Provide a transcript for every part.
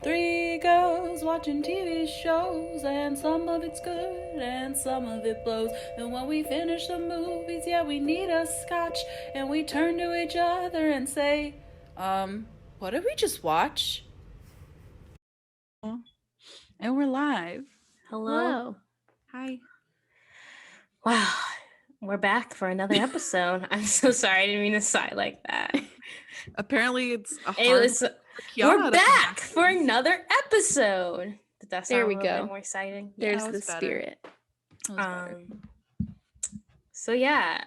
Three girls watching TV shows, and some of it's good and some of it blows. And when we finish the movies, yeah, we need a scotch, and we turn to each other and say, what did we just watch? And we're live. Hello. Hello. Hi. Wow. We're back for another episode. I'm so sorry. I didn't mean to sigh like that. Apparently, it's a It hard. was, Kiana we're to come back for another episode. Did that sound There we a little go. bit more exciting? There's that the was better. spirit. That was better. So yeah,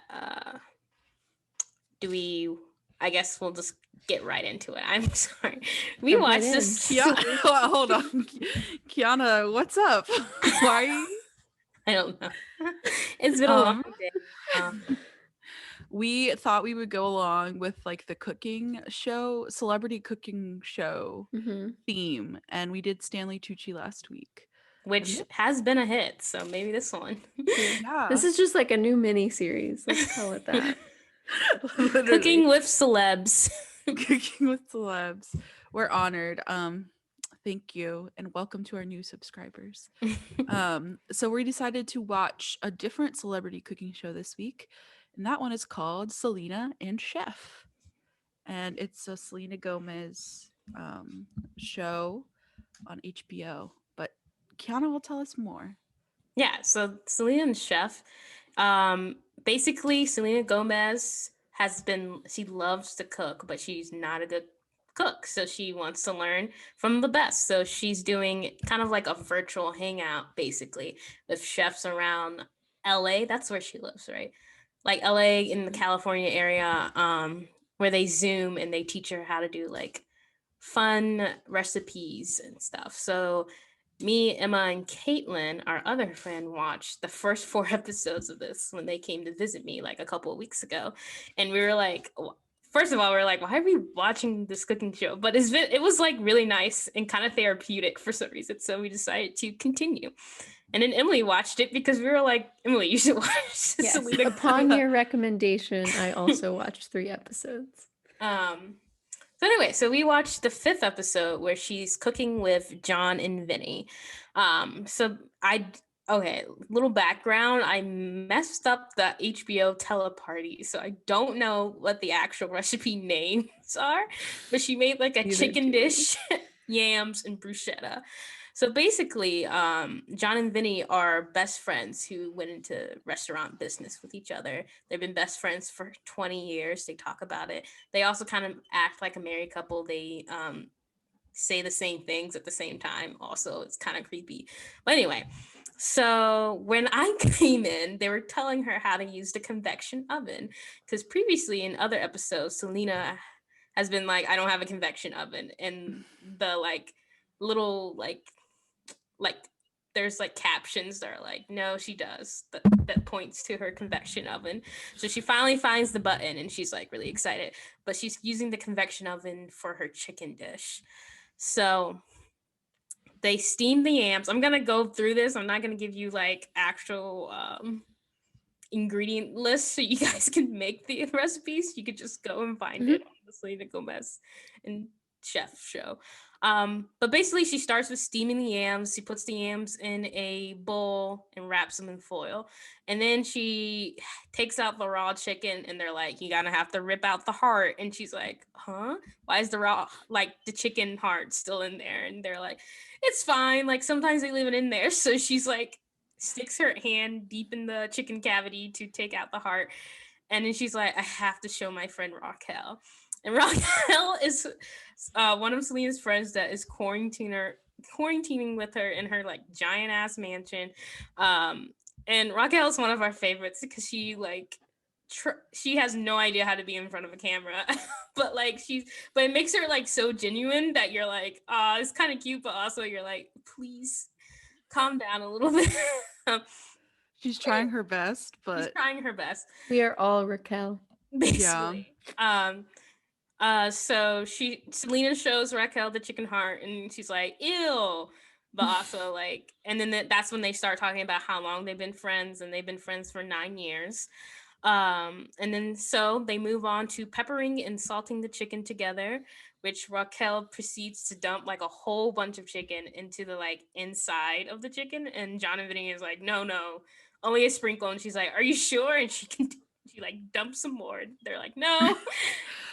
I guess we'll just get right into it. I'm sorry. We Jump right watched in. this. Kiana, hold on. Kiana, what's up? Why are you? I don't know. It's been a long day. We thought we would go along with like the cooking show, celebrity cooking show Mm-hmm. theme, and we did Stanley Tucci last week. Which has been a hit, so maybe this one. Yeah. This is just like a new mini series. Let's call it that. Cooking with celebs. Cooking with celebs. We're honored. Thank you and welcome to our new subscribers. So we decided to watch a different celebrity cooking show this week, and that one is called Selena and Chef. And it's a Selena Gomez show on HBO. But Kiana will tell us more. Yeah, so Selena and Chef. Basically, Selena Gomez she loves to cook, but she's not a good cook. So she wants to learn from the best. So she's doing kind of like a virtual hangout, basically, with chefs around LA. That's where she lives, right? Like LA in the California area, where they Zoom and they teach her how to do like fun recipes and stuff. So me, Emma, and Caitlin, our other friend, watched the first 4 episodes of this when they came to visit me like a couple of weeks ago. And we were like, first of all, we were like, why are we watching this cooking show? But it was like really nice and kind of therapeutic for some reason. So we decided to continue. And then Emily watched it because we were like, Emily, you should watch Yes. Selena Upon your recommendation, I also watched 3 episodes. So anyway, so we watched the 5th episode where she's cooking with John and Vinny. Okay, little background. I messed up the HBO teleparty, so I don't know what the actual recipe names are, but she made like a chicken dish, yams, and bruschetta. So basically, John and Vinny are best friends who went into restaurant business with each other. They've been best friends for 20 years. They talk about it. They also kind of act like a married couple. They say the same things at the same time. Also, it's kind of creepy. But anyway, so when I came in, they were telling her how to use the convection oven because previously in other episodes, Selena has been like, I don't have a convection oven. And the like little like there's like captions that are like, no, she does, that points to her convection oven. So she finally finds the button and she's like really excited, but she's using the convection oven for her chicken dish. So they steam the yams. I'm gonna go through this. I'm not gonna give you like actual ingredient lists so you guys can make the recipes. You could just go and find it on the Selena Gomez and Chef show. But basically she starts with steaming the yams. She puts the yams in a bowl and wraps them in foil. And then she takes out the raw chicken and they're like, you're gonna have to rip out the heart. And she's like, huh? Why is the chicken heart still in there? And they're like, it's fine. Like sometimes they leave it in there. So she's like, sticks her hand deep in the chicken cavity to take out the heart. And then she's like, I have to show my friend Raquel. And Raquel is one of Selena's friends that is quarantining with her in her like giant ass mansion. And Raquel is one of our favorites because she like she has no idea how to be in front of a camera, but it makes her like so genuine that you're like, it's kind of cute, but also you're like, please calm down a little bit. She's trying her best, but she's trying her best. We are all Raquel. Basically. Yeah. So Selena shows Raquel the chicken heart and she's like, ew. But also like, and then that's when they start talking about how long they've been friends, and they've been friends for 9 years. And then so they move on to peppering and salting the chicken together which Raquel proceeds to dump like a whole bunch of chicken into the like inside of the chicken, and John and Vinny is like, no, only a sprinkle, and she's like, are you sure? And she like dumps some more. They're like, no, Wait,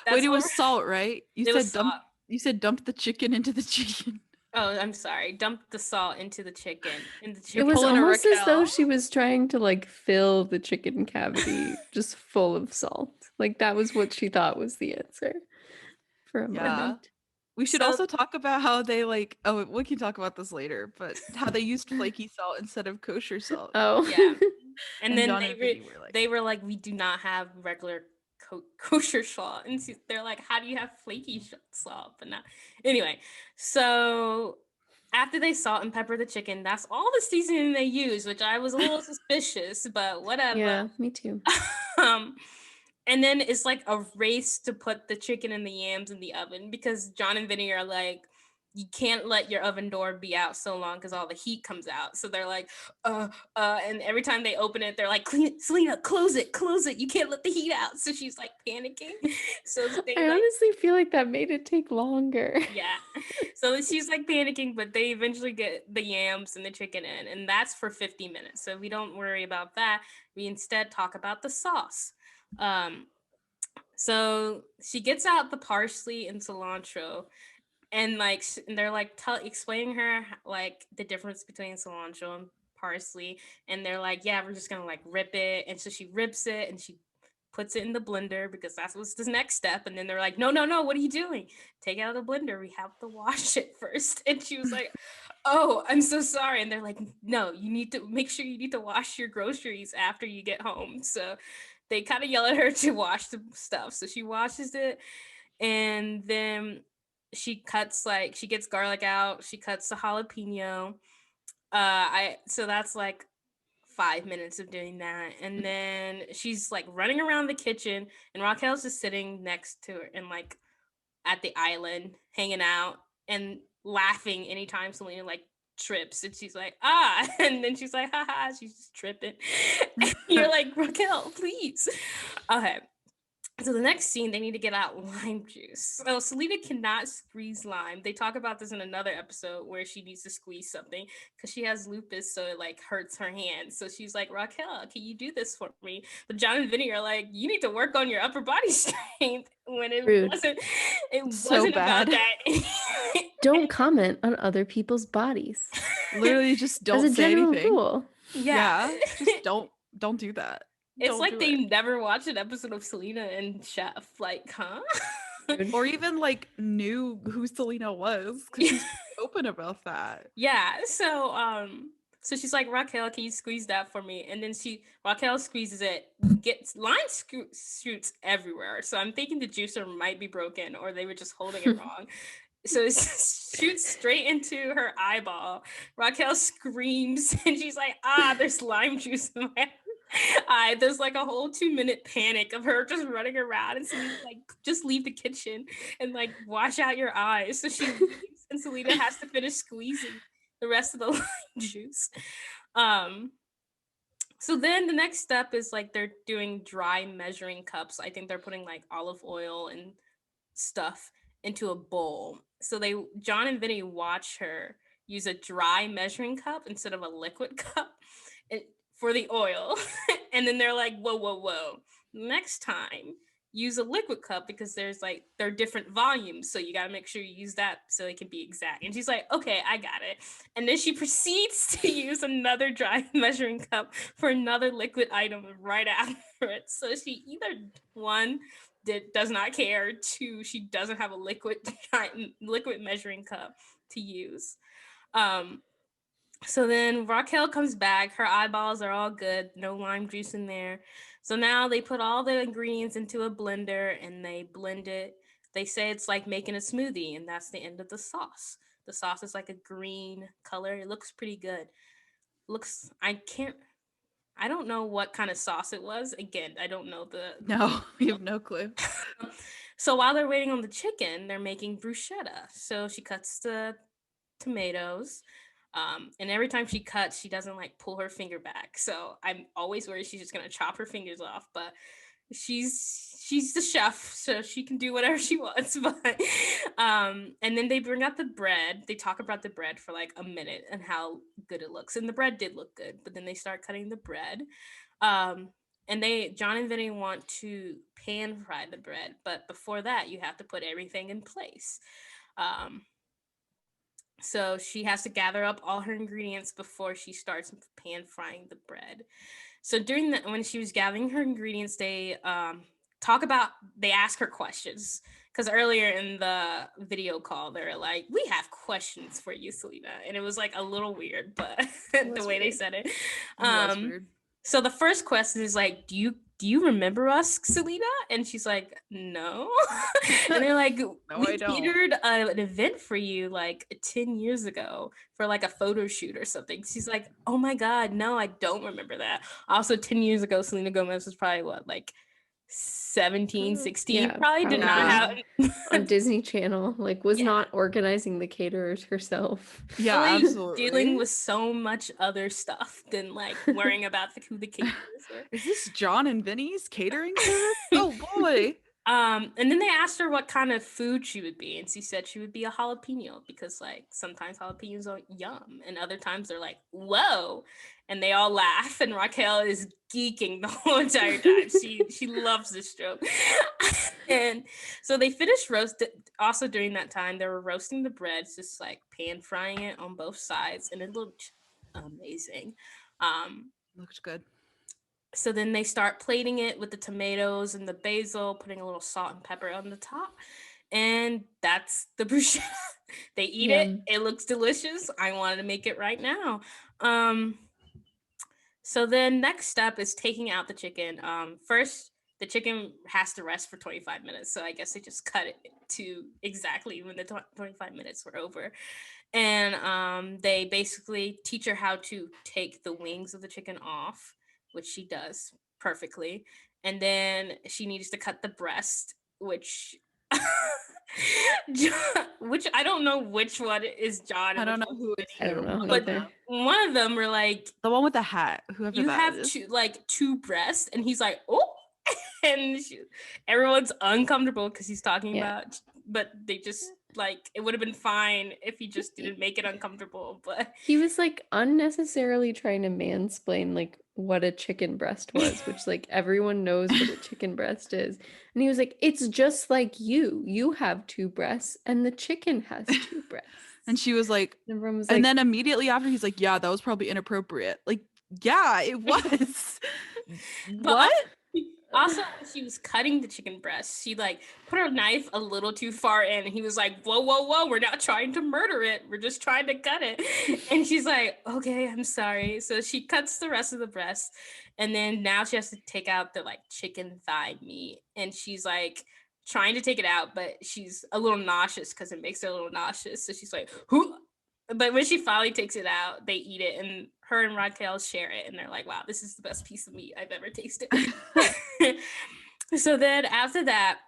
that's it all. was salt, right? It was salt. You said dump the chicken into the chicken. Oh, I'm sorry. Dump the salt into the chicken. It was pulling a almost as though Raquel. she was trying to like fill the chicken cavity just full of salt. Like that was what she thought was the answer for a Yeah. moment. We should So- also talk about how they like. Oh, we can talk about this later, but how they used flaky salt instead of kosher salt. Oh. Yeah. And then John and Vinny were like, they were like, we do not have regular kosher salt, and they're like, how do you have flaky salt? But not anyway. So after they salt and pepper the chicken, that's all the seasoning they use, which I was a little suspicious, but whatever. Yeah, me too. And then it's like a race to put the chicken and the yams in the oven because John and Vinny are like, you can't let your oven door be out so long because all the heat comes out. So they're like, and every time they open it, they're like, Selena, close it. You can't let the heat out. So she's like panicking. So they I honestly feel like that made it take longer. yeah. So she's like panicking, but they eventually get the yams and the chicken in, and that's for 50 minutes. So we don't worry about that. We instead talk about the sauce. So she gets out the parsley and cilantro, and like and they're like explaining her like the difference between cilantro and parsley, and they're like, yeah, we're just gonna like rip it, and so she rips it and she puts it in the blender because that's what's the next step. And then they're like, no, what are you doing? Take it out of the blender, we have to wash it first. And she was like, oh, I'm so sorry. And they're like, no, you need to make sure you need to wash your groceries after you get home. So they kind of yell at her to wash the stuff. So she washes it, and then she gets garlic out, she cuts the jalapeno. So that's like 5 minutes of doing that. And then she's like running around the kitchen, and Raquel's just sitting next to her and like at the island hanging out and laughing anytime Selena like trips, and she's like, and then she's like, haha, she's just tripping. And you're like, Raquel, please. Okay. So the next scene, they need to get out lime juice. So Selena cannot squeeze lime. They talk about this in another episode where she needs to squeeze something because she has lupus, so it like hurts her hand. So she's like, Raquel, can you do this for me? But John and Vinny are like, you need to work on your upper body strength. When it Rude. wasn't, So bad. about that. Don't comment on other people's bodies. literally just don't As a say general anything. rule. Yeah, just don't do that. It's Don't like do they it. never watched an episode of Selena and Chef. Like, huh? Or even like knew who Selena was because she's open about that. Yeah. So she's like, Raquel, can you squeeze that for me? And then Raquel squeezes it, gets line shoots everywhere. So I'm thinking the juicer might be broken or they were just holding it wrong. So it shoots straight into her eyeball. Raquel screams and she's like, there's lime juice in my eye. There's like a whole 2-minute panic of her just running around, and Selena like, just leave the kitchen and like wash out your eyes. So she leaves, and Selena has to finish squeezing the rest of the lime juice. So then the next step is like they're doing dry measuring cups. I think they're putting like olive oil and stuff into a bowl. So John and Vinny watch her use a dry measuring cup instead of a liquid cup for the oil. And then they're like, whoa. Next time, use a liquid cup because they're different volumes. So you got to make sure you use that so it can be exact. And she's like, okay, I got it. And then she proceeds to use another dry measuring cup for another liquid item right after it. So she either, one, does not care, two, she doesn't have a liquid measuring cup to use. So then Raquel comes back, her eyeballs are all good, no lime juice in there. So now they put all the ingredients into a blender and they blend it. They say it's like making a smoothie, and that's the end of the sauce. The sauce is like a green color. It looks pretty good. I don't know what kind of sauce it was. Again, I don't know No, we have no clue. So while they're waiting on the chicken, they're making bruschetta. So she cuts the tomatoes. And every time she cuts, she doesn't like pull her finger back. So I'm always worried she's just gonna chop her fingers off. But she's the chef, so she can do whatever she wants. But and then they bring out the bread. They talk about the bread for like a minute and how good it looks. And the bread did look good, but then they start cutting the bread. And John and Vinny want to pan fry the bread, but before that, you have to put everything in place. So she has to gather up all her ingredients before she starts pan frying the bread. So when she was gathering her ingredients, they ask her questions. Because earlier in the video call, they were like, "We have questions for you, Selena," and it was like a little weird, but the way they said it. It was weird. So the first question is like, "Do you remember us, Selena?" And she's like, "No." And they're like, No, "We I don't. catered an event for you like 10 years ago for like a photo shoot or something." She's like, "Oh my God, no, I don't remember that." Also, 10 years ago, Selena Gomez was probably what, like 17, 16, Yeah, probably did not have on Disney Channel, like was Yeah. not organizing the caterers herself. Yeah, Probably absolutely. dealing with so much other stuff than like worrying about who the caterers were. Is this John and Vinny's catering service? Oh boy. And then they asked her what kind of food she would be, and she said she would be a jalapeno because like sometimes jalapenos are yum, and other times they're like whoa, and they all laugh, and Raquel is geeking the whole entire time. She loves this joke. And so they finished roasting. Also during that time, they were roasting the breads, just like pan frying it on both sides, and it looked amazing. Looked good. So then they start plating it with the tomatoes and the basil, putting a little salt and pepper on the top. And that's the bruschetta. They eat it. It looks delicious. I wanted to make it right now. So then next step is taking out the chicken. First, the chicken has to rest for 25 minutes. So I guess they just cut it to exactly when the 25 minutes were over. And they basically teach her how to take the wings of the chicken off, which she does perfectly. And then she needs to cut the breast, which which I don't know which one is John. I don't know who it's. I don't know But either. one of them were like, The one with the hat. Whoever "You that have is. two breasts," and he's like, "Oh," and everyone's uncomfortable because he's talking about. But they just like it would have been fine if he just didn't make it uncomfortable. But He was like unnecessarily trying to mansplain like what a chicken breast was, which like everyone knows what a chicken breast is. And he was like, "It's just like you. You have two breasts and the chicken has two breasts." And she was like, And everyone was and like, then immediately after he's like, "Yeah, that was probably inappropriate." Like, yeah, it was. What? also, when she was cutting the chicken breast, she like put her knife a little too far in, and he was like, "Whoa, whoa, whoa! We're not trying to murder it. We're just trying to cut it." And she's like, "Okay, I'm sorry." So she cuts the rest of the breast, and then now she has to take out the like chicken thigh meat, and she's like trying to take it out, but she's a little nauseous because it makes her a little nauseous. So she's like, "Who?" But when she finally takes it out, they eat it, and her and Raquel share it, and they're like, "Wow, this is the best piece of meat I've ever tasted." So then after that,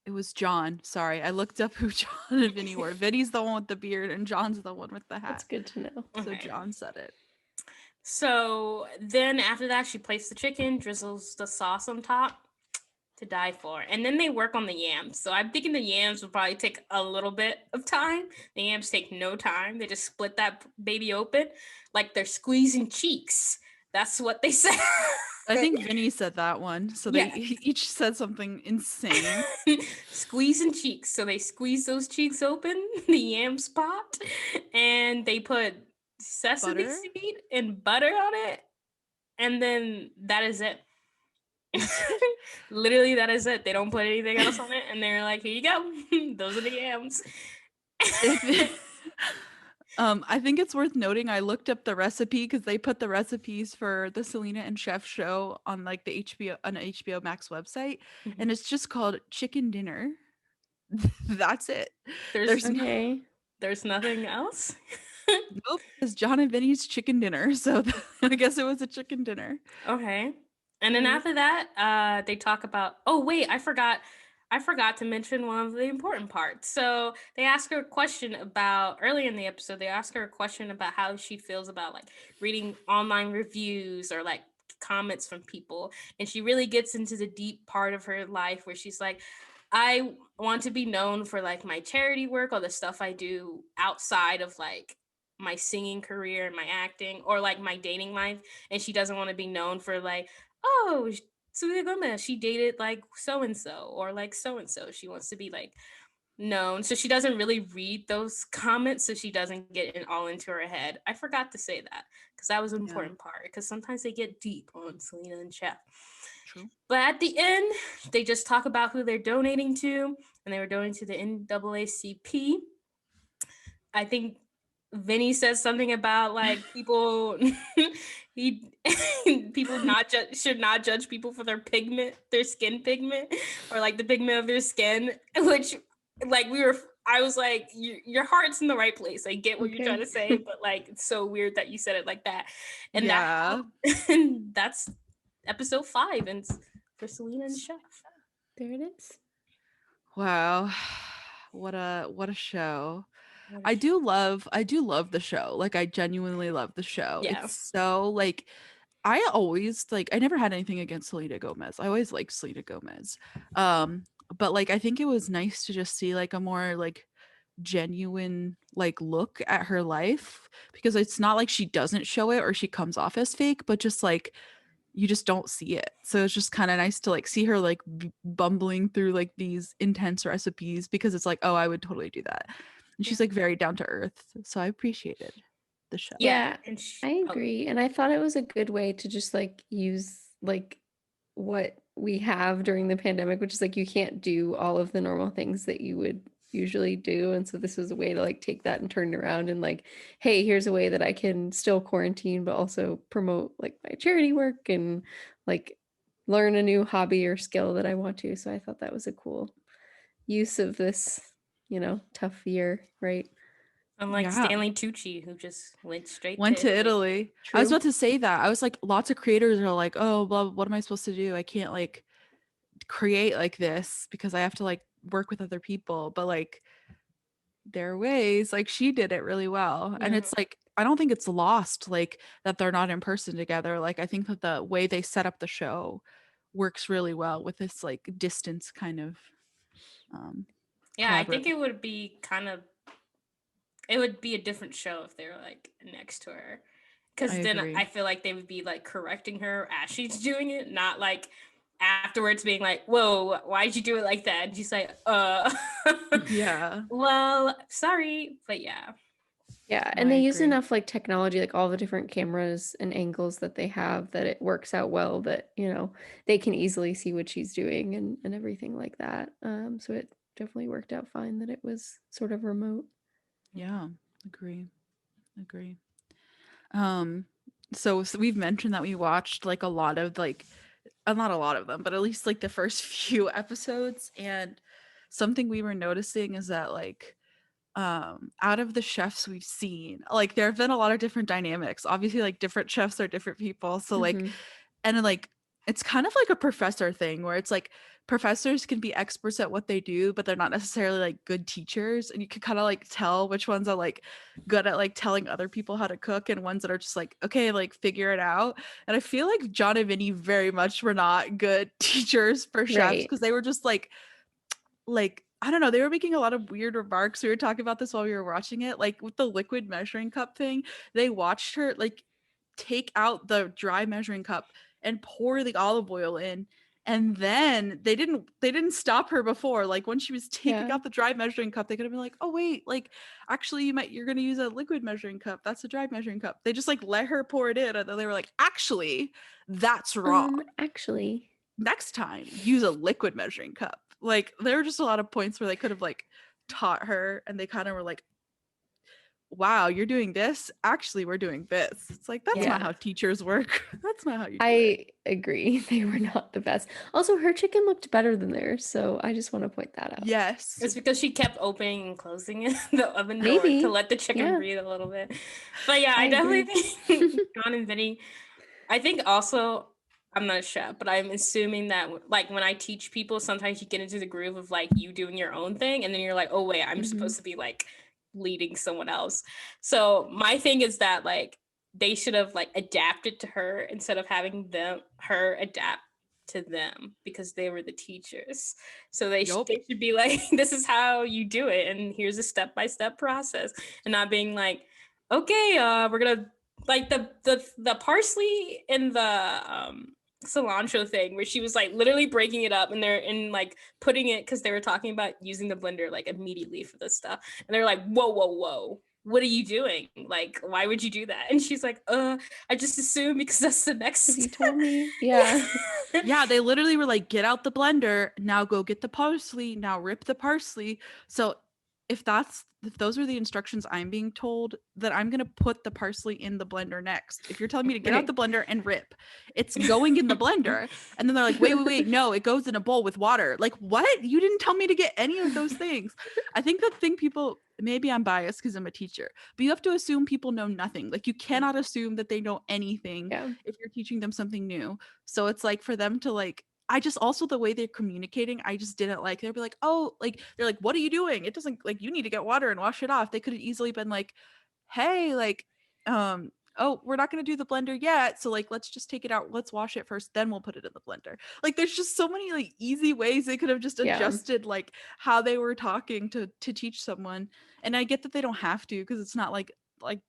It was John. Sorry, I looked up who John and Vinny were. Vinny's the one with the beard, and John's the one with the hat. "That's good to know." So Okay. John said it. So then after that, she plates the chicken, drizzles the sauce on top to die for. And then they work on the yams. So I'm thinking the yams will probably take a little bit of time. The yams take no time. They just split that baby open like they're squeezing cheeks. That's what they said. I think Vinny said that one. So they each said something insane. Squeezing cheeks. So they squeeze those cheeks open, the yams pot, and they put sesame seed and butter on it. And then that is it. Literally, that is it. They don't put anything else on it, and they're like, "Here you go. Those are the yams." I think it's worth noting I looked up the recipe because they put the recipes for the Selena and Chef show on like the HBO Max website, and it's just called Chicken Dinner. That's it. There's nothing else. Nope, it's John and Vinny's Chicken Dinner. So I guess it was a chicken dinner. Okay. And then after that, they talk about, oh wait, I forgot to mention one of the important parts. So they ask her a question about, early in the episode, they ask her a question about how she feels about like reading online reviews or like comments from people, and she really gets into the deep part of her life where she's like, I want to be known for like my charity work or the stuff I do outside of like my singing career and my acting or like my dating life. And she doesn't want to be known for like, oh, Selena Gomez, she dated like so and so or like so and so. She wants to be like known. So she doesn't really read those comments so she doesn't get it all into her head. I forgot to say that because that was an important part because sometimes they get deep on Selena and Chef. True. But at the end, they just talk about who they're donating to, and they were donating to the NAACP. I think Vinny says something about like people people should not judge people for their skin pigment, or like the pigment of their skin, which like I was like, your heart's in the right place. I get what you're trying to say, but like it's so weird that you said it like that. And that's episode 5, and it's for Selena and Chef. There it is. Wow. What a show. I do love the show. Like I genuinely love the show. Yeah. It's so like I always like I never had anything against Selena Gomez. I always liked Selena Gomez. But like I think it was nice to just see like a more like genuine like look at her life, because it's not like she doesn't show it or she comes off as fake, but just like you just don't see it. So it's just kind of nice to like see her like bumbling through like these intense recipes, because it's like, oh, I would totally do that. And she's like very down to earth. So I appreciated the show. Yeah, I agree. And I thought it was a good way to just like use like what we have during the pandemic, which is like you can't do all of the normal things that you would usually do. And so this was a way to like take that and turn it around and like, hey, here's a way that I can still quarantine, but also promote like my charity work and like learn a new hobby or skill that I want to. So I thought that was a cool use of this, tough year, right? Unlike Stanley Tucci, who just went to Italy. True. I was about to say that. I was like, lots of creators are like, oh, blah, what am I supposed to do? I can't like create like this because I have to like work with other people. But like there are ways, like she did it really well. Yeah. And it's like, I don't think it's lost like that they're not in person together. Like I think that the way they set up the show works really well with this like distance kind of I think it would be a different show if they were like next to her, because then I feel like they would be like correcting her as she's doing it, not like afterwards being like, whoa, why'd you do it like that? And she's like, yeah, well, sorry, but yeah, and they use enough like technology, like all the different cameras and angles that they have, that it works out well, that they can easily see what she's doing and everything like that. So it definitely worked out fine that it was sort of remote. Yeah, agree. So we've mentioned that we watched like a lot of like not a lot of them, but at least like the first few episodes, and something we were noticing is that like out of the chefs we've seen, like there have been a lot of different dynamics. Obviously like different chefs are different people, so like and like it's kind of like a professor thing where it's like professors can be experts at what they do, but they're not necessarily like good teachers, and you can kind of like tell which ones are like good at like telling other people how to cook and ones that are just like, okay, like figure it out. And I feel like John and Vinny very much were not good teachers for chefs, because they were just like I don't know, they were making a lot of weird remarks. We were talking about this while we were watching it, like with the liquid measuring cup thing. They watched her like take out the dry measuring cup and pour the olive oil in, and then they didn't stop her before. Like when she was taking out the dry measuring cup, they could have been like, oh wait, like actually you're gonna use a liquid measuring cup, that's a dry measuring cup. They just like let her pour it in, and then they were like, actually that's wrong, actually next time use a liquid measuring cup. Like there were just a lot of points where they could have like taught her, and they kind of were like, wow, you're doing this, actually we're doing this. It's like, that's not how teachers work. That's not how you do it. Agree. They were not the best. Also, her chicken looked better than theirs, so I just want to point that out. Yes, it's because she kept opening and closing the oven door to let the chicken breathe a little bit. But I definitely think John and Vinny, I think also, I'm not a chef, but I'm assuming that like when I teach people, sometimes you get into the groove of like you doing your own thing, and then you're like, oh wait, I'm supposed to be like leading someone else. So my thing is that like they should have like adapted to her instead of having her adapt to them because they were the teachers. So they Yup. should be like, this is how you do it, and here's a step-by-step process, and not being like, okay, we're gonna like the parsley and the cilantro thing where she was like literally breaking it up and they're in like putting it because they were talking about using the blender like immediately for this stuff, and they're like, whoa, what are you doing? Like, why would you do that? And she's like, I just assumed because that's the next Because you step. told me. Yeah. Yeah, they literally were like, get out the blender, now go get the parsley, now rip the parsley. So if those are the instructions I'm being told, that I'm gonna put the parsley in the blender next. If you're telling me to get out Right. the blender and rip, it's going in the blender. And then they're like, wait, no, it goes in a bowl with water. Like, what? You didn't tell me to get any of those things. I think the thing people, maybe I'm biased because I'm a teacher, but you have to assume people know nothing. Like, you cannot assume that they know anything Yeah. if you're teaching them something new. So it's like for them to like, I just also the way they're communicating, I just didn't like. They'd be like, oh, like they're like, what are you doing? It doesn't like you need to get water and wash it off. They could have easily been like, hey, like, oh, we're not gonna do the blender yet. So like let's just take it out. Let's wash it first, then we'll put it in the blender. Like there's just so many like easy ways they could have just Yeah. adjusted like how they were talking to teach someone. And I get that they don't have to because it's not like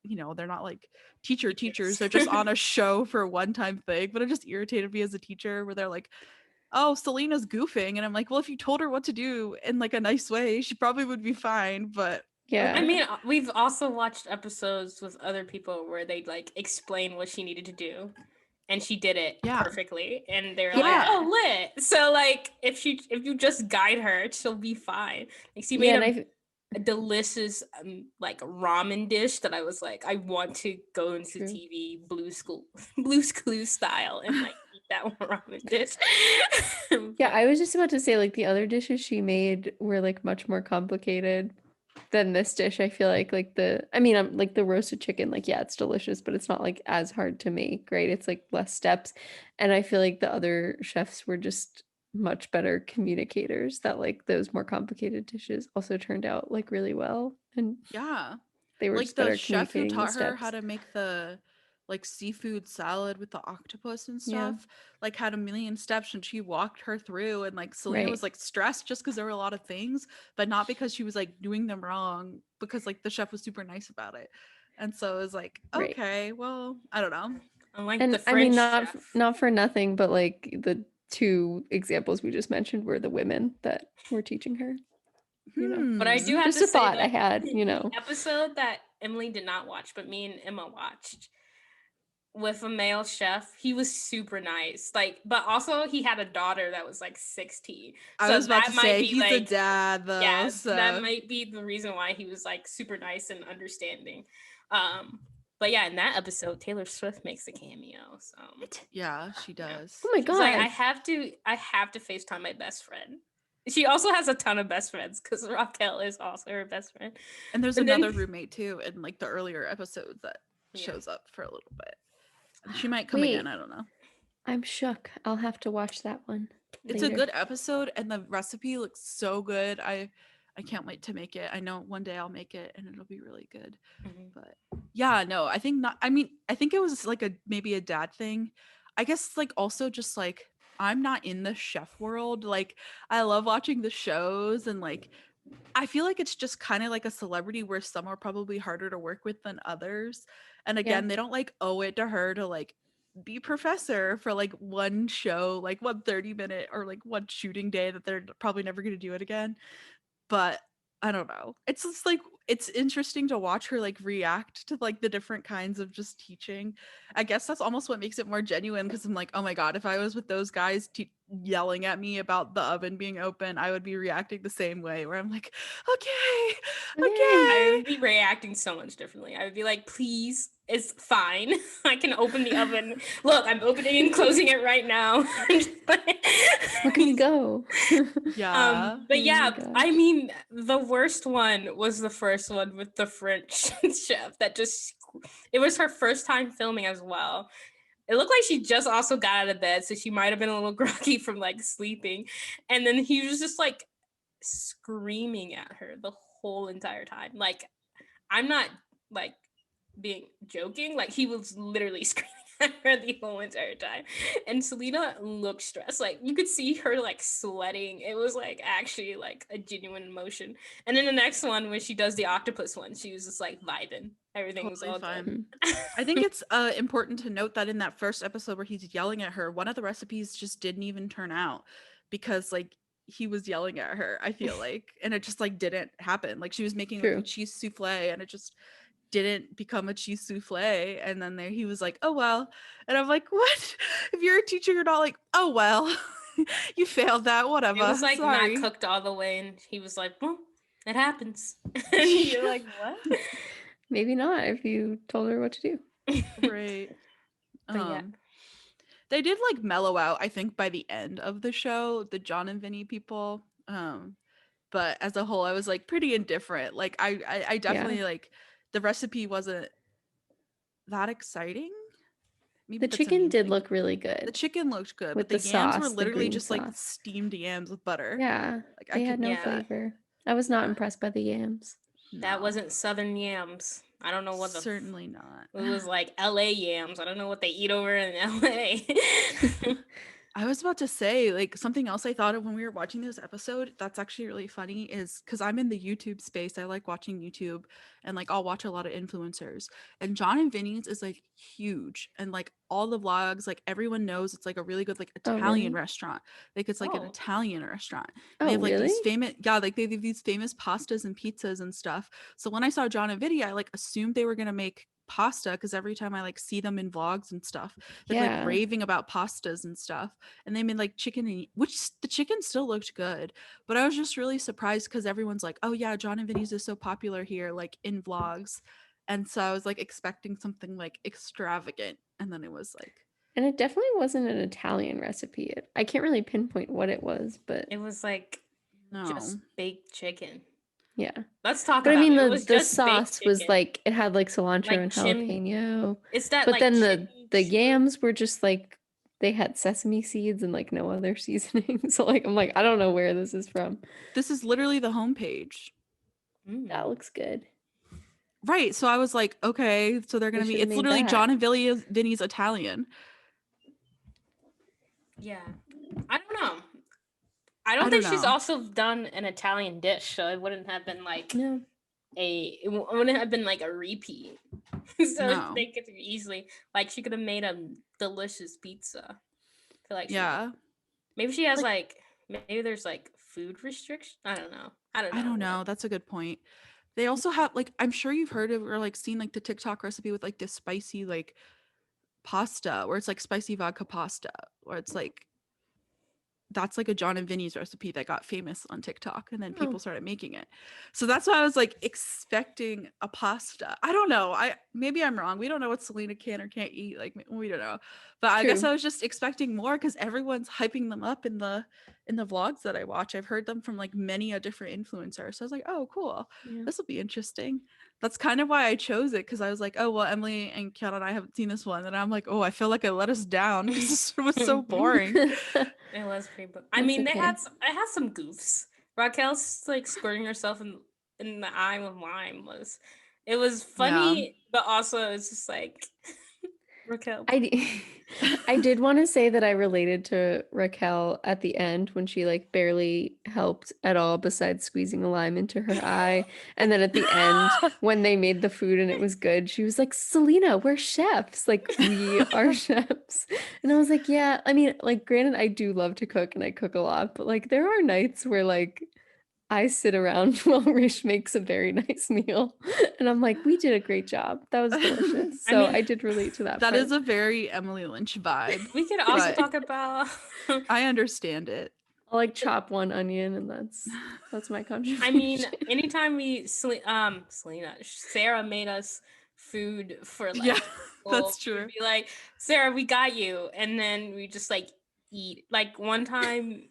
you know they're not like teachers, they're just on a show for a one-time thing. But it just irritated me as a teacher where they're like, oh, Selena's goofing, and I'm like, well, if you told her what to do in like a nice way, she probably would be fine. But Yeah. I mean, we've also watched episodes with other people where they like explain what she needed to do, and she did it Yeah. perfectly, and they're Yeah. like, oh, lit. So like if you just guide her, she'll be fine. Like she made Yeah, and a delicious like ramen dish that I was like, I want to go into True. TV Blue's Clues style and like eat that one ramen dish. Yeah, I was just about to say like the other dishes she made were like much more complicated than this dish. I feel like I'm like the roasted chicken, like yeah, it's delicious, but it's not like as hard to make, right? It's like less steps. And I feel like the other chefs were just much better communicators, that like those more complicated dishes also turned out like really well. And yeah, they were like just the better chef who communicating the taught her how steps. to make the like seafood salad with the octopus and Yeah. stuff, like had a million steps, and she walked her through. And like Selena Right. was like stressed just because there were a lot of things, but not because she was like doing them wrong, because like the chef was super nice about it. And so it was like, Right. okay, well, I don't know. Unlike And the I mean, French chef. not for nothing, but like the two examples we just mentioned were the women that were teaching her. You know, But I do have just to a say thought I that had, you know. the episode that Emily did not watch, but me and Emma watched with a male chef, he was super nice. Like, but also he had a daughter that was like 16. I was about that to might say be he's a like, dad though, yeah, so that might be the reason why he was like super nice and understanding. But yeah, in that episode, Taylor Swift makes a cameo. So yeah, she does. Oh my she's like, god. I have to FaceTime my best friend. She also has a ton of best friends because Raquel is also her best friend. And there's And then- another roommate too in like the earlier episodes that shows up for a little bit. She might come again, Wait. I don't know. I'm shook. I'll have to watch that one. It's a good episode and the recipe looks so good. I can't wait to make it. I know one day I'll make it and it'll be really good. Mhm. But yeah, no, I think not. I mean, I think it was like maybe a dad thing. I guess like also just like I'm not in the chef world. Like I love watching the shows, and like I feel like it's just kind of like a celebrity where some are probably harder to work with than others. And again, they don't like owe it to her to like be professor for like one show, like 1 30-minute or like one shooting day that they're probably never going to do it again. But I don't know. It's just like it's interesting to watch her like react to like the different kinds of just teaching. I guess that's almost what makes it more genuine, because I'm like, oh my god, if I was with those guys yelling at me about the oven being open, I would be reacting the same way, where I'm like, okay. I would be reacting so much differently. I would be like, please, it's fine. I can open the oven. Look, I'm opening and closing it right now. Look at me go. Yeah. But Oh yeah, my gosh. I mean, the worst one was the first one with the French chef that it was her first time filming as well. It looked like she just also got out of bed, so she might have been a little groggy from like sleeping. And then he was just like screaming at her the whole entire time. Like, I'm not like being joking. Like he was literally screaming at her the whole entire time. And Selena looked stressed. Like you could see her like sweating. It was like actually like a genuine emotion. And then the next one when she does the octopus one, she was just like vibing. Everything was Totally all fine. good. I think it's important to note that in that first episode where he's yelling at her, one of the recipes just didn't even turn out because like he was yelling at her, I feel like, and it just like didn't happen. Like she was making like a True. cheese souffle and it just didn't become a cheese souffle, and then there he was like, oh well. And I'm like, what? If you're a teacher, you're not like, oh well. You failed that, It whatever, was like not sorry. cooked all the way, and he was like, "Well, it happens." And you're like, "What?" Maybe not if you told her what to do. Right. But yeah. They did like mellow out, I think, by the end of the show, the John and Vinny people. But as a whole, I was like pretty indifferent. Like I definitely like the recipe wasn't that exciting. Maybe The that's a chicken mean did thing. look really The good chicken looked good, with but the the yams were sauce, the literally green just like sauce. steamed yams with butter. Yeah, Like I they had could no Yeah. flavor. I was not Yeah. impressed by the yams. That No, wasn't Southern yams. I don't know what the. certainly not. It was like LA yams. I don't know what they eat over in LA. I was about to say, like, something else I thought of when we were watching this episode that's actually really funny is because I'm in the YouTube space. I like watching YouTube and, like, I'll watch a lot of influencers. And John and Vinny's is, like, huge. And, like, all the vlogs, like, everyone knows it's, like, a really good, like, Oh, Italian really? restaurant. Like, it's, like, an Oh. Italian restaurant. And they Oh, have, like, really? these famous, yeah, like, they have these famous pastas and pizzas and stuff. So when I saw John and Vinny, I, like, assumed they were going to make pasta because every time I, like, see them in vlogs and stuff, they're, like, Yeah. raving about pastas and stuff, and they made like chicken and which the chicken still looked good, but I was just really surprised because everyone's like, oh yeah, John and Vinny's is so popular here, like in vlogs, and so I was like expecting something like extravagant, and then it was like, And it definitely wasn't an Italian recipe. I can't really pinpoint what it was, but It was like no, just baked chicken. yeah. Let's talk But I about mean, it. It was the just baked sauce was chicken. like it had like cilantro Like and jalapeno. It's that But like then chimney the soup. yams were just like they had sesame seeds and like no other seasoning. So like I'm like, I don't know where this is from. this is literally the homepage, That looks good. right? So I was like, okay, so they're gonna They be, should've it's made literally that. John and Vinny's Italian. Yeah. I don't know. I don't I think don't she's know. also done an Italian dish, so it wouldn't have been like No. it wouldn't have been like a repeat. So No. they could easily like she could have made a delicious pizza. I feel like Yeah, maybe she has like maybe there's like food restriction. I don't know. I don't know, that's a good point. They also have like, I'm sure you've heard of or like seen like the TikTok recipe with like this spicy like pasta where it's like spicy vodka pasta, where it's like that's like a John and Vinny's recipe that got famous on TikTok, and then people started making it. So that's why I was like expecting a pasta. I don't know. Maybe I'm wrong. We don't know what Selena can or can't eat. Like we don't know. But I guess True. I was just expecting more because everyone's hyping them up in the vlogs that I watch. I've heard them from like many a different influencer. So I was like, oh, cool. Yeah. This will be interesting. That's kind of why I chose it, because I was like, oh well, Emily and Kiana and I haven't seen this one, and I'm like, oh, I feel like I let us down because this was so boring. It was pretty. I That's mean, okay. I had some goofs. Raquel's like squirting herself in the eye with lime it was funny, but also it's just like Raquel. I did want to say that I related to Raquel at the end when she like barely helped at all besides squeezing a lime into her eye. And then at the end, when they made the food and it was good, she was like, Selena, we're chefs. Like, we are chefs. And I was like, yeah, I mean, like, granted, I do love to cook and I cook a lot, but like, there are nights where like I sit around while Rish makes a very nice meal. And I'm like, we did a great job. That was delicious. So I did relate to that. That part. is a very Emily Lynch vibe. We could also but talk about I understand it. I'll like chop one onion and that's my contribution. I mean, anytime Sarah made us food for like Yeah, school, that's we'd true. be like, Sarah, we got you. And then we just like eat. Like one time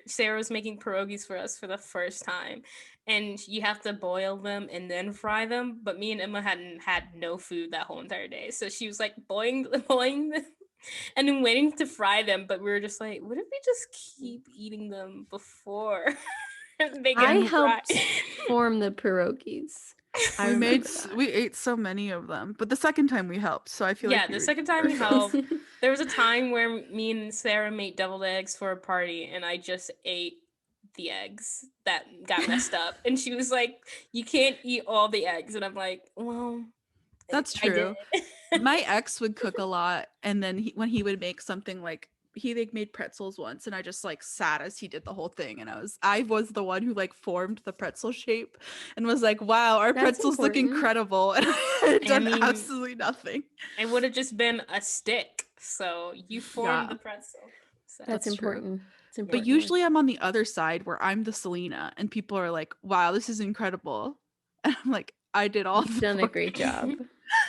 Sarah was making pierogies for us for the first time. And you have to boil them and then fry them. But me and Emma hadn't had no food that whole entire day. So she was like boiling them and then waiting to fry them. But we were just like, what if we just keep eating them before they get I fried? helped form the pierogies. I We remember that. we ate so many of them, but the second time we helped, so I feel Yeah, like the we second time were we helped. There was a time where me and Sarah made deviled eggs for a party, and I just ate the eggs that got messed up. And she was like, "You can't eat all the eggs," and I'm like, "Well, That's I did." true. My ex would cook a lot, and then when he would make something like he like made pretzels once, and I just like sat as he did the whole thing, and I was the one who like formed the pretzel shape and was like, wow, our That's pretzels look important. incredible, and I had I done mean, absolutely nothing. it would have just been a stick. So you formed Yeah, the pretzel. So That's that's true. important. It's yeah. But important work. usually I'm on the other side where I'm the Selena, and people are like, wow, this is incredible, and I'm like, I did all You've the done a work. great job.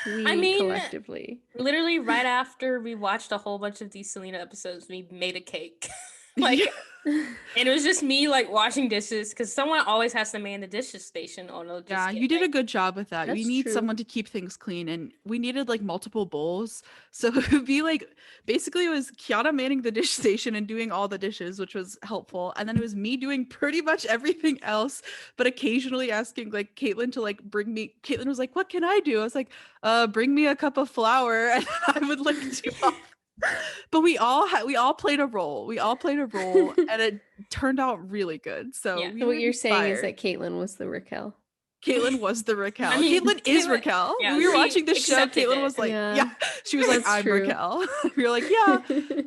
I We mean, collectively. literally right after we watched a whole bunch of these Selena episodes, we made a cake. Yeah. Like, and it was just me like washing dishes because someone always has to man the dishes station or they'll Yeah, just get you did a like, good job with that. We That's need true. someone to keep things clean, and we needed like multiple bowls. So it would be like basically it was Kiana manning the dish station and doing all the dishes, which was helpful. And then it was me doing pretty much everything else, but occasionally asking like Caitlin to like bring me. Caitlin was like, "What can I do?" I was like, bring me a cup of flour," and I would like do all. But we all played a role. We all played a role, and it turned out really good. So yeah. we So were what you're saying is inspired. that Caitlin was the Raquel. Caitlin was the I Raquel. mean, Caitlin is Caitlin, Raquel. yeah, When we were she watching the show, accepted Caitlin it. was like, yeah, Yeah, she was like, that's I'm true. Raquel. We were like, yeah.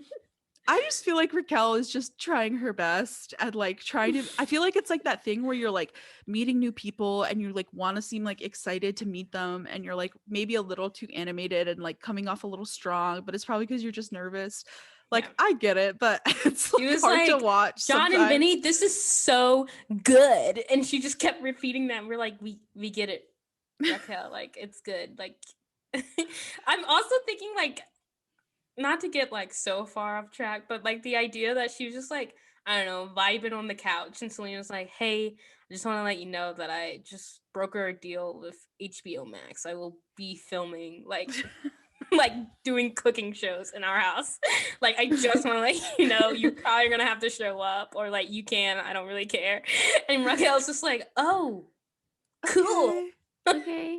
I just feel like Raquel is just trying her best and like trying to. I feel like it's like that thing where you're like meeting new people and you like want to seem like excited to meet them and you're like maybe a little too animated and like coming off a little strong, but it's probably because you're just nervous. Yeah. Like I get it, but it's She like was hard to like, watch John and sometimes. Vinny, this is so good. And she just kept repeating that. And we're like, we get it, Raquel. Like, it's good. Like, I'm also thinking, like, not to get like so far off track, but like the idea that she was just like, I don't know, vibing on the couch. And Selena was like, hey, I just want to let you know that I just broker a deal with HBO Max. I will be filming like like doing cooking shows in our house. Like I just want to let you know you're probably gonna have to show up or like you can. I don't really care. And Raquel's just like, oh, cool. Okay.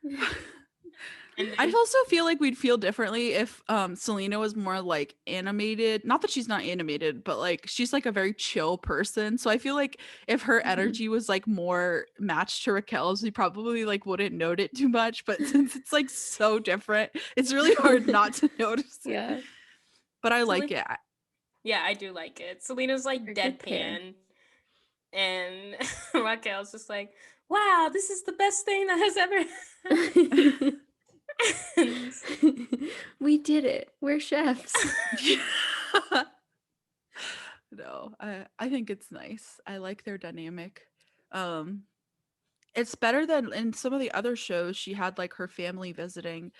Okay. And I then also feel like we'd feel differently if Selena was more like animated. Not that she's not animated, but like she's like a very chill person. So I feel like if her energy was like more matched to Raquel's, we probably like wouldn't note it too much. But since it's like so different, it's really hard not to notice it. Yeah, But I like Selena, it. yeah, I do like it. Selena's like they're a good pair. deadpan, and Raquel's just like, wow, this is the best thing that has ever happened. We did it. We're chefs. No, I think it's nice. I like their dynamic. Um it's better than in some of the other shows she had like her family visiting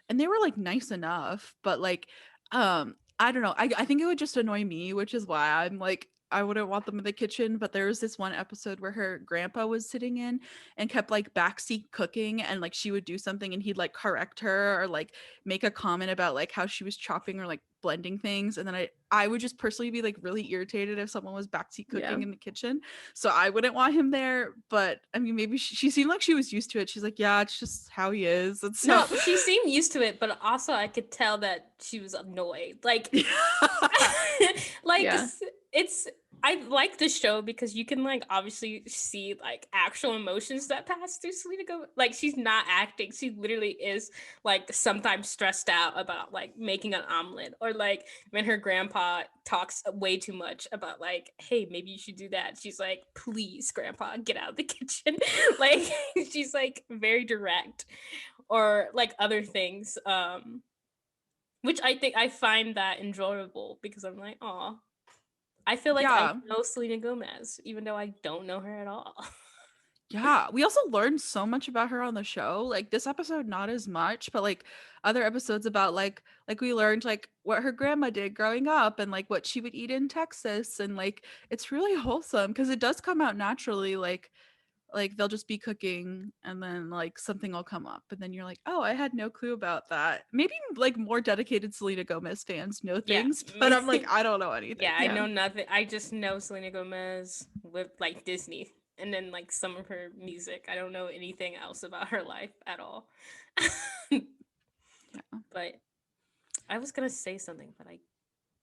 and they were like nice enough, but like I don't know. I think it would just annoy me, which is why I'm like I wouldn't want them in the kitchen, but there was this one episode where her grandpa was sitting in and kept like backseat cooking and like she would do something and he'd like correct her or like make a comment about like how she was chopping or like blending things and then I would just personally be like really irritated if someone was backseat Yeah. cooking in the kitchen, so I wouldn't want him there. But I mean maybe she seemed like she was used to it. She's like, yeah, it's just how he is. It's No, so she seemed used to it, but also I could tell that she was annoyed. Like, like Yeah. it's I like the show because you can like obviously see like actual emotions that pass through Selena Gomez. Like she's not acting; she literally is like sometimes stressed out about like making an omelet, or like when her grandpa talks way too much about like, hey, maybe you should do that. She's like, please, grandpa, get out of the kitchen. Like she's like very direct, or like other things. Which I think I find that enjoyable because I'm like, oh, I feel like I yeah. know Selena Gomez, even though I don't know her at all. Yeah, we also learned so much about her on the show. Like this episode, not as much, but like other episodes about like we learned like what her grandma did growing up and like what she would eat in Texas, and like it's really wholesome because it does come out naturally. Like they'll just be cooking and then like something will come up and then you're like, oh, I had no clue about that. Maybe like more dedicated Selena Gomez fans know Yeah. things, but I'm like, I don't know anything. Yeah, I Yeah. know nothing. I just know Selena Gomez with like Disney and then like some of her music. I don't know anything else about her life at all. Yeah. But I was gonna say something, but I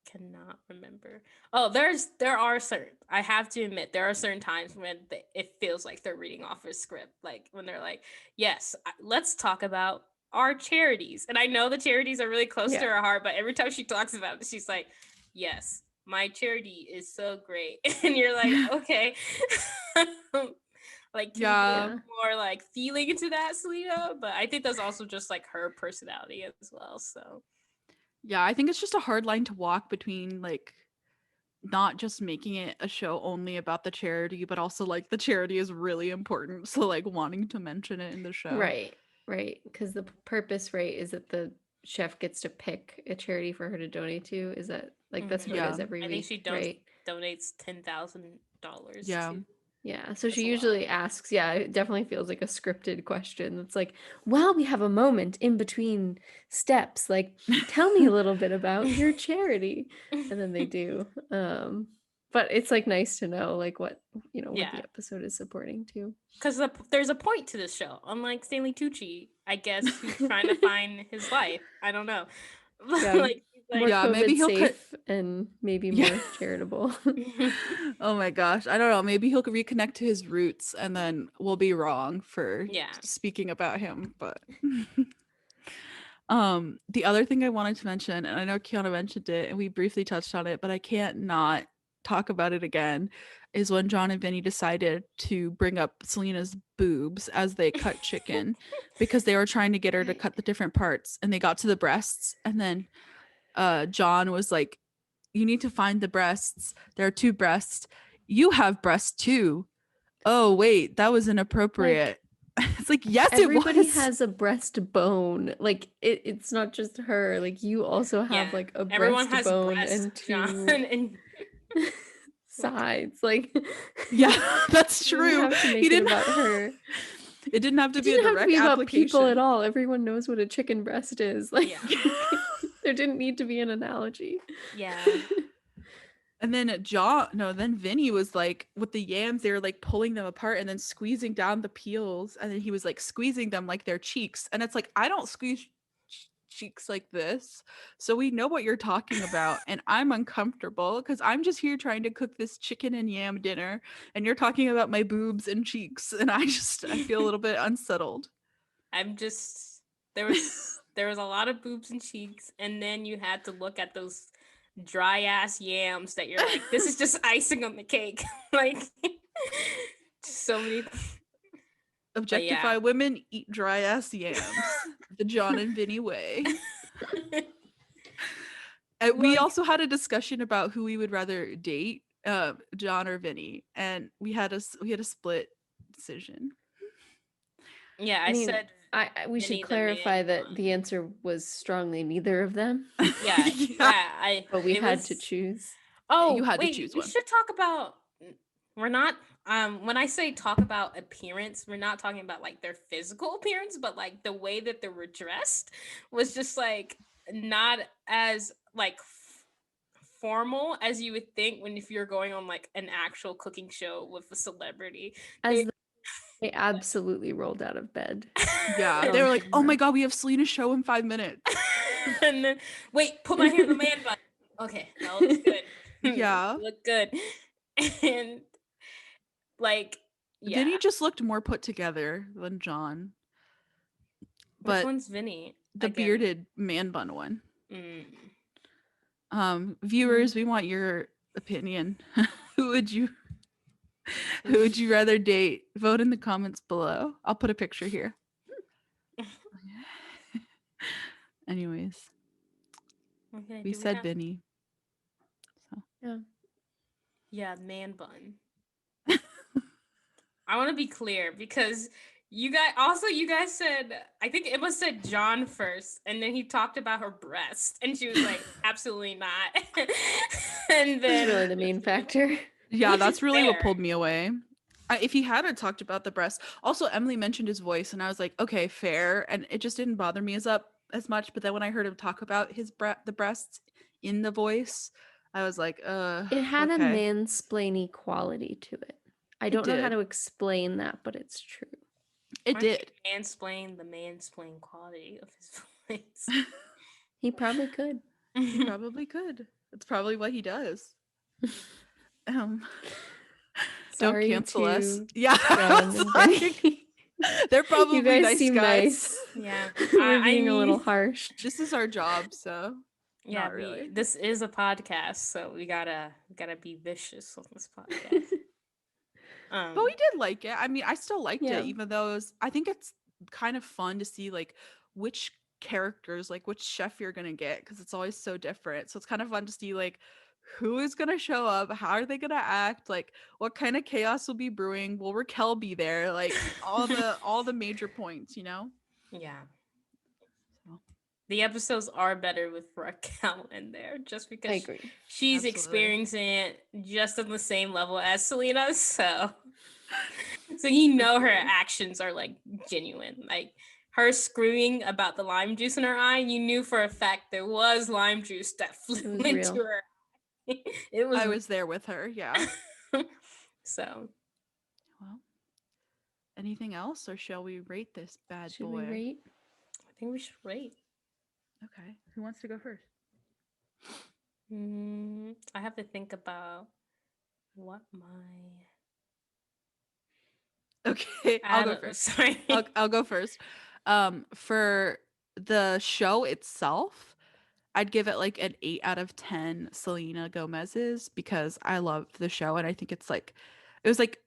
cannot remember. Oh, there are certain. I have to admit, there are certain times when it feels like they're reading off a script, like when they're like, "Yes, let's talk about our charities." And I know the charities are really close to Yeah. her heart, but every time she talks about it, she's like, "Yes, my charity is so great," and you're like, "Okay." Like, can you Yeah. put more like feeling into that, Selena? But I think that's also just like her personality as well. So Yeah, I think it's just a hard line to walk between like not just making it a show only about the charity, but also like the charity is really important. So like wanting to mention it in the show. Right. Because the purpose, right, is that the chef gets to pick a charity for her to donate to. Is that like that's what it is Yeah. every I think she week, right? donates $10,000 Yeah. to. Yeah. So That's she a lot. usually asks, yeah, it definitely feels like a scripted question. That's like, well, we have a moment in between steps. Like, tell me a little bit about your charity. And then they do. But it's like nice to know like what what the Yeah, episode is supporting too. because there's a point to this show. Unlike Stanley Tucci, I guess, who's trying to find his life. I don't know. Yeah. like, More Yeah, maybe COVID he'll cut. safe and maybe Yeah. more charitable. Oh my gosh. I don't know. Maybe he'll reconnect to his roots and then we'll be wrong for Yeah. speaking about him. But the other thing I wanted to mention, and I know Kiana mentioned it and we briefly touched on it, but I can't not talk about it again, is when John and Vinny decided to bring up Selena's boobs as they cut chicken because they were trying to get her to cut the different parts and they got to the breasts and then John was like, you need to find the breasts. There are two breasts. You have breasts too. Oh, wait, that was inappropriate. It's like, yes, Everybody it was. has a breastbone. Like it's not just her. Like you also have Yeah. like a Everyone has breastbone breasts, and John, two and sides. Like Yeah, that's you true. have to make He it didn't about her. It didn't have to It be a didn't have to direct be about people at application. all. Everyone knows what a chicken breast is. Like yeah, there didn't need to be an analogy. yeah. And then then Vinny was like, with the yams, they were like pulling them apart and then squeezing down the peels. And then he was like squeezing them like their cheeks. And it's like, I don't squeeze cheeks like this. So we know what you're talking about. And I'm uncomfortable because I'm just here trying to cook this chicken and yam dinner. And you're talking about my boobs and cheeks. And I feel a little bit unsettled. I'm just there was a lot of boobs and cheeks, and then you had to look at those dry ass yams that you're like, this is just icing on the cake. Like so many. Objectify women, eat dry ass yams. The John and Vinny way. We also had a discussion about who we would rather date, John or Vinny, and we had a split decision. Yeah, I mean, said we Vinny should the clarify man that bun. the answer was strongly neither of them. Yeah, yeah. But we it had was- to choose. Oh, You had to wait, choose we one. should talk about. We're not. When I say talk about appearance, we're not talking about like their physical appearance, but like the way that they were dressed was just like not as like formal as you would think when if you're going on like an actual cooking show with a celebrity. As they absolutely rolled out of bed. Yeah, they were like, "Oh my god, we have Selena's show in 5 minutes." And then wait, put my hair in the man bun. Okay, that looks good. Yeah. Look good. And like, yeah. Vinny just looked more put together than John. Which But one's Vinny? the Again. bearded man bun one. Mm. Viewers, we want your opinion. Who would you rather date? Vote in the comments below. I'll put a picture here. Anyways, Okay, we said Vinny. So yeah, man bun. I want to be clear because you guys said, I think Emma said John first, and then he talked about her breast, and she was like, absolutely not. And then That's really the main factor. yeah, Which that's is really what fair. pulled me away. If he hadn't talked about the breast, also Emily mentioned his voice, and I was like, okay, fair, and it just didn't bother me as much. But then when I heard him talk about the breasts in the voice, I was like, It had a okay. mansplainy quality to it. I don't know how to explain that, but it's true. It Why don't you did. mansplain the mansplain quality of his voice. He probably could. He probably could. It's probably what he does. Don't Sorry cancel us. to Yeah. John and Vinny. They're probably You guys nice seem guys. nice. Yeah, We're I being a little mean, harsh. This is our job, so yeah, not really. this is a podcast, so we gotta be vicious on this podcast. But we did like it. I mean, I still liked Yeah. it, even though I think it's kind of fun to see like which characters, like which chef you're gonna get, because it's always so different. So it's kind of fun to see like who is gonna show up, how are they gonna act, like what kind of chaos will be brewing, will Raquel be there, like all the major points, you know? Yeah. So The episodes are better with Raquel in there, just I because agree. she's Absolutely. experiencing it just on the same level as Selena. So you know her actions are like genuine. Like her screaming about the lime juice in her eye, you knew for a fact there was lime juice that flew It was into real. her. It was. I was there with her, yeah. So Well, anything else, or shall we rate this bad Should boy? we rate? I think we should rate. Okay, who wants to go first? I have to think about what my. Okay, I'll go first. Sorry. I'll go first. For the show itself, I'd give it like an 8 out of 10 Selena Gomez's, because I love the show and I think it's like it was like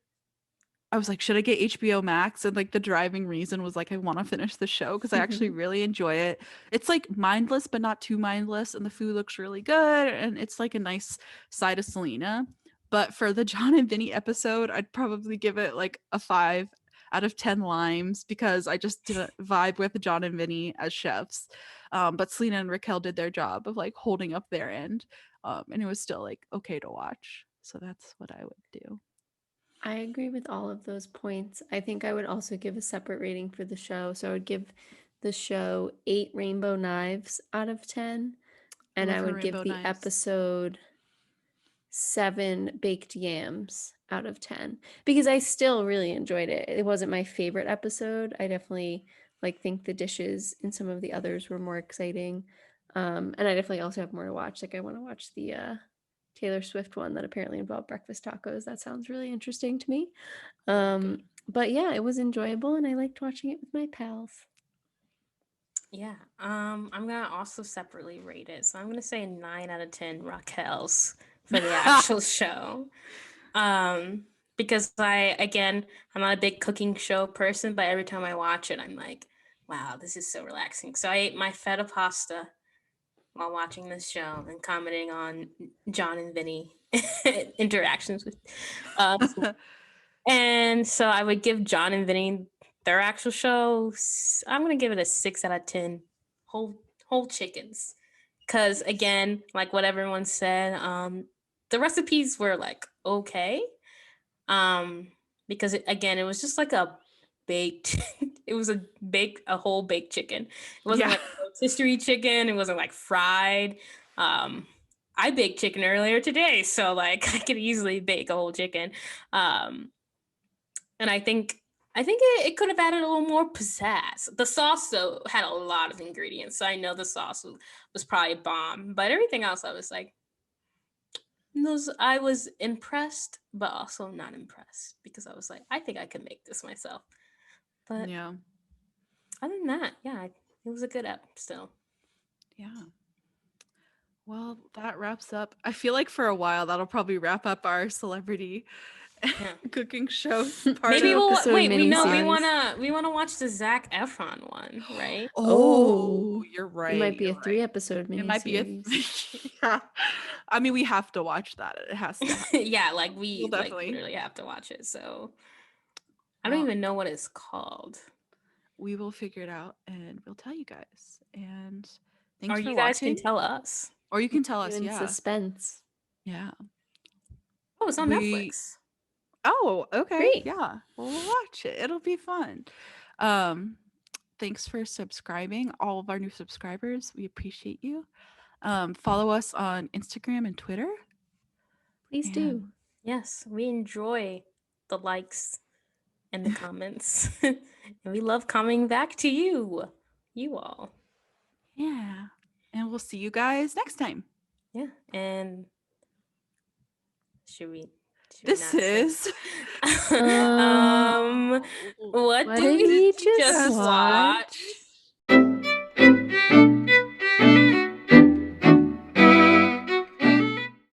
I was like, should I get HBO Max? And like the driving reason was like I want to finish the show because I actually really enjoy it. It's like mindless but not too mindless, and the food looks really good, and it's like a nice side of Selena. But for the John and Vinny episode, I'd probably give it like a 5 out of 10 limes, because I just didn't vibe with John and Vinny as chefs. But Selena and Raquel did their job of like holding up their end. And it was still like okay to watch. So that's what I would do. I agree with all of those points. I think I would also give a separate rating for the show. So I would give the show 8 rainbow knives out of 10. And Love I her would give rainbow the knives. episode 7 baked yams out of 10, because I still really enjoyed it. It wasn't my favorite episode. I definitely like think the dishes in some of the others were more exciting. And I definitely also have more to watch. Like I want to watch the Taylor Swift one that apparently involved breakfast tacos. That sounds really interesting to me. Good. But yeah, it was enjoyable and I liked watching it with my pals. Yeah. I'm gonna also separately rate it. So I'm gonna say 9 out of 10 Raquel's for the actual show. Because I'm not a big cooking show person, but every time I watch it, I'm like, wow, this is so relaxing. So I ate my feta pasta while watching this show and commenting on John and Vinny interactions with and so I would give John and Vinny their actual show. I'm gonna give it a 6 out of 10 whole chickens. Cause again, like what everyone said, the recipes were like okay. Because it was just like a baked it was a whole baked chicken. It wasn't like rotisserie chicken, it wasn't like fried. I baked chicken earlier today, so like I could easily bake a whole chicken. And I think it could have added a little more pizzazz. The sauce though had a lot of ingredients, so I know the sauce was probably a bomb. But everything else, I was like, I was impressed, but also not impressed, because I was like, I think I could make this myself. But yeah. other than that, yeah, it was a good app still. Yeah. Well, that wraps up. I feel like for a while that'll probably wrap up our celebrity cooking show part. Maybe of- we'll wait. We miniseries. wanna watch the Zac Efron one, right? Oh, you're right. It might be a you're 3 right. episode miniseries. It might be yeah. I mean, we have to watch that. It has to happen. Yeah, like We'll like definitely literally have to watch it. So I don't Well, even know what it's called. we will figure it out and we'll tell you guys. And thanks Or for you guys watching. can tell us. Or you can tell us. In Yeah. suspense. Yeah. Oh, it's on Netflix. Oh, okay. Great. Yeah. We'll watch it. It'll be fun. Thanks for subscribing, all of our new subscribers. We appreciate you. Follow us on Instagram and Twitter. Please do. Yes, we enjoy the likes and the comments. And we love coming back to you all. Yeah. And we'll see you guys next time. Yeah. And should we This not say- is what What did did we we just just watch?